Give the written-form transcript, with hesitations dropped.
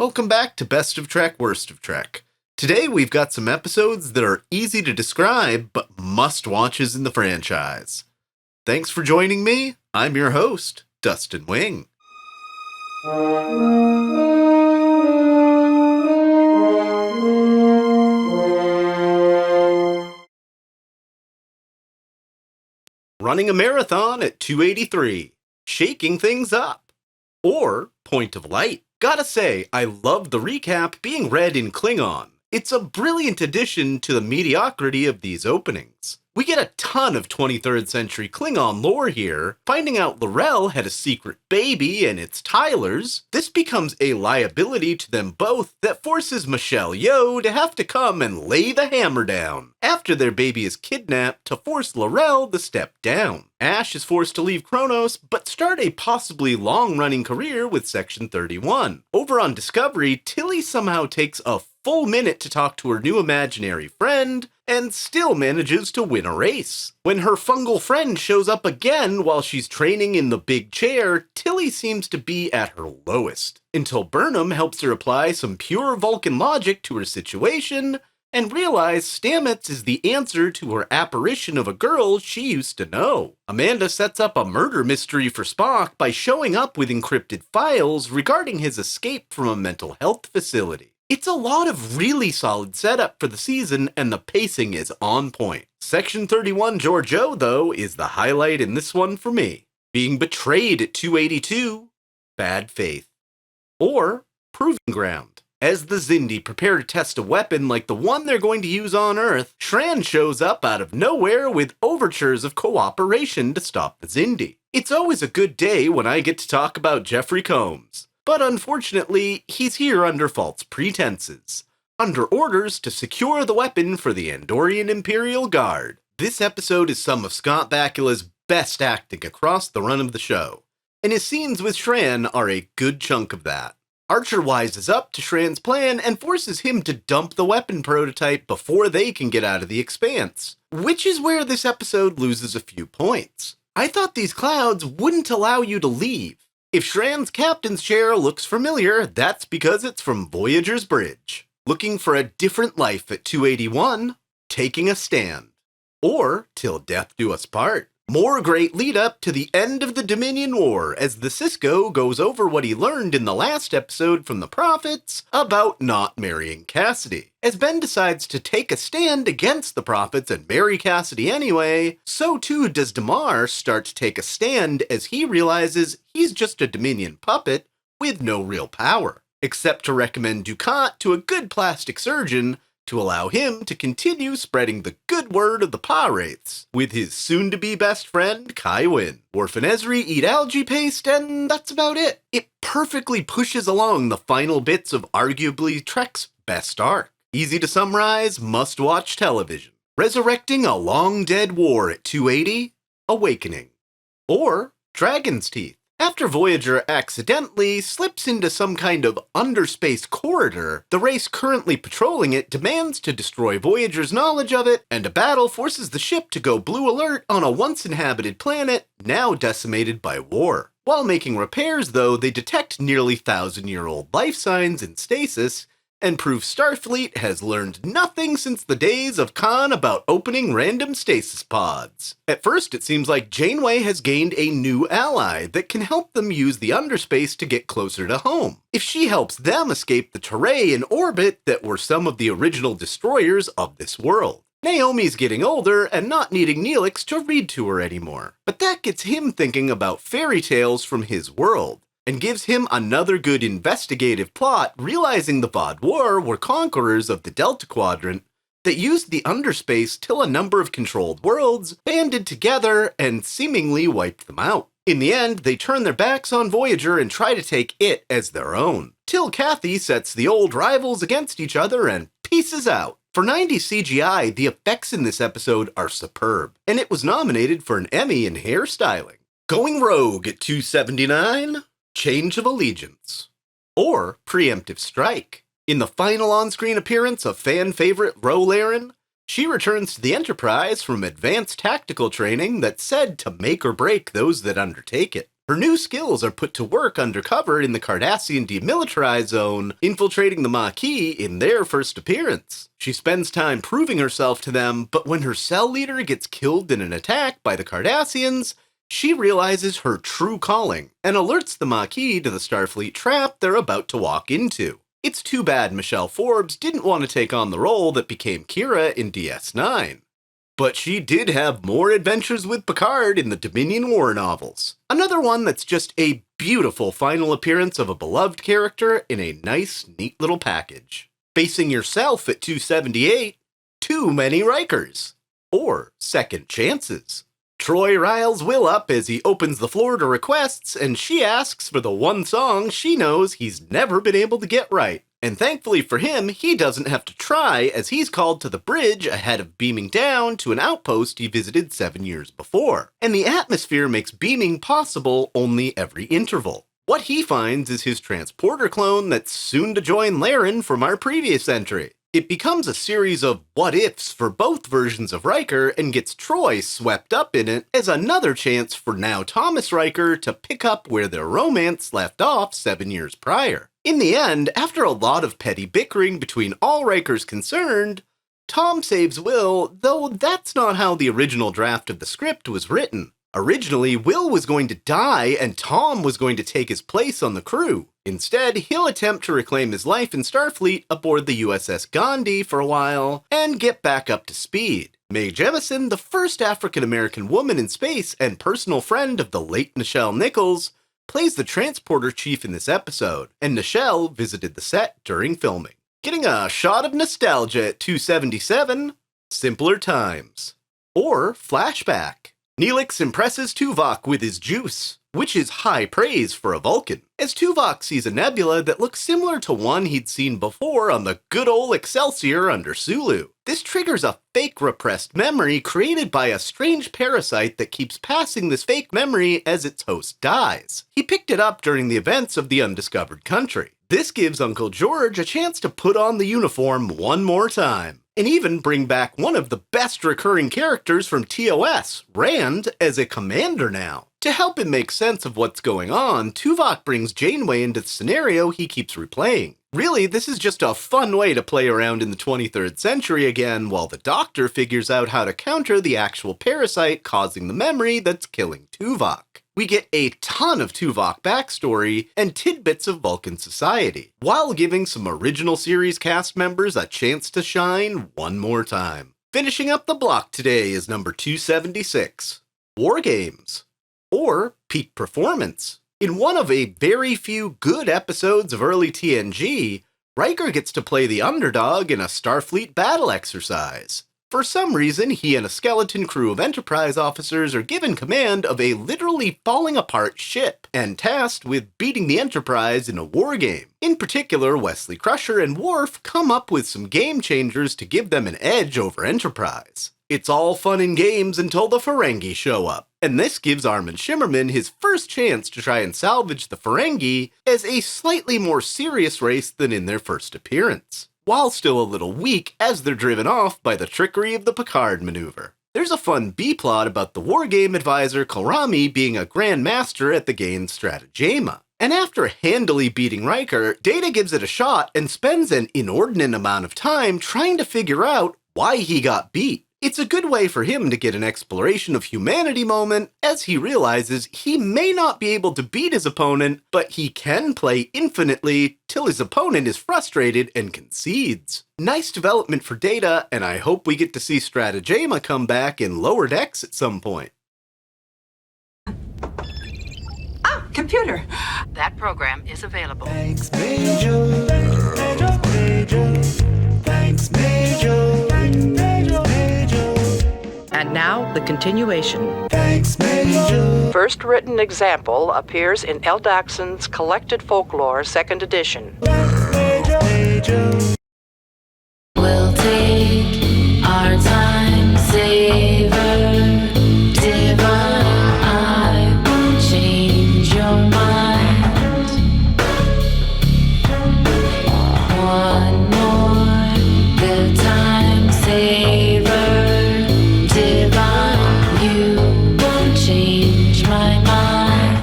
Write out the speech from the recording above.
Welcome back to Best of Trek, Worst of Trek. Today we've got some episodes that are easy to describe, but must-watches in the franchise. Thanks for joining me. I'm your host, Dustin Wing. Running a marathon at 283. Shaking things up. Or Point of Light. Gotta say, I love the recap being read in Klingon. It's a brilliant addition to the mediocrity of these openings. We get a ton of 23rd century Klingon lore here. Finding out L'Rell had a secret baby and it's Tyler's, this becomes a liability to them both that forces Michelle Yeoh to have to come and lay the hammer down after their baby is kidnapped to force L'Rell to step down. Ash is forced to leave Kronos, but start a possibly long-running career with Section 31. Over on Discovery, Tilly somehow takes a full minute to talk to her new imaginary friend, and still manages to win a race. When her fungal friend shows up again while she's training in the big chair, Tilly seems to be at her lowest, until Burnham helps her apply some pure Vulcan logic to her situation, and realize Stamets is the answer to her apparition of a girl she used to know. Amanda sets up a murder mystery for Spock by showing up with encrypted files regarding his escape from a mental health facility. It's a lot of really solid setup for the season, and the pacing is on point. Section 31 Georgiou, though, is the highlight in this one for me. Being betrayed at 282, bad faith. Or Proving Ground. As the Xindi prepare to test a weapon like the one they're going to use on Earth, Shran shows up out of nowhere with overtures of cooperation to stop the Xindi. It's always a good day when I get to talk about Jeffrey Combs. But unfortunately, he's here under false pretenses, under orders to secure the weapon for the Andorian Imperial Guard. This episode is some of Scott Bakula's best acting across the run of the show, and his scenes with Shran are a good chunk of that. Archer wises up to Shran's plan and forces him to dump the weapon prototype before they can get out of the Expanse, which is where this episode loses a few points. I thought these clouds wouldn't allow you to leave. If Shran's captain's chair looks familiar, that's because it's from Voyager's bridge. Looking for a different life at 281, Taking a Stand. Or Till Death Do Us Part. More great lead up to the end of the Dominion War as the Cisco goes over what he learned in the last episode from the Prophets about not marrying Cassidy. As Ben decides to take a stand against the Prophets and marry Cassidy anyway, so too does Damar start to take a stand as he realizes he's just a Dominion puppet with no real power, except to recommend Dukat to a good plastic surgeon to allow him to continue spreading the good word of the Pa-Wraiths with his soon-to-be best friend, Kai Wynn. Worf and Ezri eat algae paste, and that's about it. It perfectly pushes along the final bits of arguably Trek's best arc. Easy to summarize, must-watch television. Resurrecting a long-dead war at 280, Awakening. Or Dragon's Teeth. After Voyager accidentally slips into some kind of underspace corridor, the race currently patrolling it demands to destroy Voyager's knowledge of it, and a battle forces the ship to go blue alert on a once-inhabited planet, now decimated by war. While making repairs, though, they detect nearly 1,000-year-old life signs in stasis, and prove Starfleet has learned nothing since the days of Khan about opening random stasis pods. At first, it seems like Janeway has gained a new ally that can help them use the underspace to get closer to home. If she helps them escape the Terrae in orbit that were some of the original destroyers of this world. Naomi's getting older and not needing Neelix to read to her anymore. But that gets him thinking about fairy tales from his world, and gives him another good investigative plot, realizing the Vaadwaur were conquerors of the Delta Quadrant that used the underspace till a number of controlled worlds banded together and seemingly wiped them out. In the end, they turn their backs on Voyager and try to take it as their own, till Kathy sets the old rivals against each other and pieces out. For 90s CGI, the effects in this episode are superb, and it was nominated for an Emmy in hairstyling. Going rogue at 279, Change of Allegiance. Or Preemptive Strike. In the final on-screen appearance of fan favorite Ro Laren, she returns to the Enterprise from advanced tactical training that's said to make or break those that undertake it. Her new skills are put to work undercover in the Cardassian demilitarized zone, infiltrating the Maquis in their first appearance. She spends time proving herself to them, but when her cell leader gets killed in an attack by the Cardassians, she realizes her true calling and alerts the Maquis to the Starfleet trap they're about to walk into. It's too bad Michelle Forbes didn't want to take on the role that became Kira in DS9. But she did have more adventures with Picard in the Dominion War novels. Another one that's just a beautiful final appearance of a beloved character in a nice, neat little package. Facing yourself at 278, Too Many Rikers. Or Second Chances. Troy riles Will up as he opens the floor to requests, and she asks for the one song she knows he's never been able to get right. And thankfully for him, he doesn't have to try, as he's called to the bridge ahead of beaming down to an outpost he visited 7 years before. And the atmosphere makes beaming possible only every interval. What he finds is his transporter clone that's soon to join Laren from our previous entry. It becomes a series of what-ifs for both versions of Riker and gets Troy swept up in it as another chance for now Thomas Riker to pick up where their romance left off 7 years prior. In the end, after a lot of petty bickering between all Rikers concerned, Tom saves Will, though that's not how the original draft of the script was written. Originally, Will was going to die and Tom was going to take his place on the crew. Instead, he'll attempt to reclaim his life in Starfleet aboard the USS Gandhi for a while and get back up to speed. Mae Jemison, the first African-American woman in space and personal friend of the late Nichelle Nichols, plays the transporter chief in this episode, and Nichelle visited the set during filming. Getting a shot of nostalgia at 277, Simpler Times. Or Flashback. Neelix impresses Tuvok with his juice, which is high praise for a Vulcan, as Tuvok sees a nebula that looks similar to one he'd seen before on the good old Excelsior under Sulu. This triggers a fake repressed memory created by a strange parasite that keeps passing this fake memory as its host dies. He picked it up during the events of the Undiscovered Country. This gives Uncle George a chance to put on the uniform one more time, and even bring back one of the best recurring characters from TOS, Rand, as a commander now. To help him make sense of what's going on, Tuvok brings Janeway into the scenario he keeps replaying. Really, this is just a fun way to play around in the 23rd century again, while the Doctor figures out how to counter the actual parasite causing the memory that's killing Tuvok. We get a ton of Tuvok backstory and tidbits of Vulcan society, while giving some original series cast members a chance to shine one more time. Finishing up the block today is number 276, War Games, or Peak Performance. In one of a very few good episodes of early TNG, Riker gets to play the underdog in a Starfleet battle exercise. For some reason, he and a skeleton crew of Enterprise officers are given command of a literally falling apart ship, and tasked with beating the Enterprise in a war game. In particular, Wesley Crusher and Worf come up with some game changers to give them an edge over Enterprise. It's all fun and games until the Ferengi show up, and this gives Armin Shimmerman his first chance to try and salvage the Ferengi as a slightly more serious race than in their first appearance, while still a little weak as they're driven off by the trickery of the Picard maneuver. There's a fun B-plot about the wargame advisor Kolrami being a Grand Master at the game's stratagema. And after handily beating Riker, Data gives it a shot and spends an inordinate amount of time trying to figure out why he got beat. It's a good way for him to get an exploration of humanity moment, as he realizes he may not be able to beat his opponent, but he can play infinitely till his opponent is frustrated and concedes. Nice development for Data, and I hope we get to see Stratagema come back in Lower Decks at some point. Ah, computer! That program is available. Thanks, Major. Major. Thanks, Major. And now, the continuation. Thanks, Major. First written example appears in L. Daxon's Collected Folklore, 2nd edition. Major. We'll take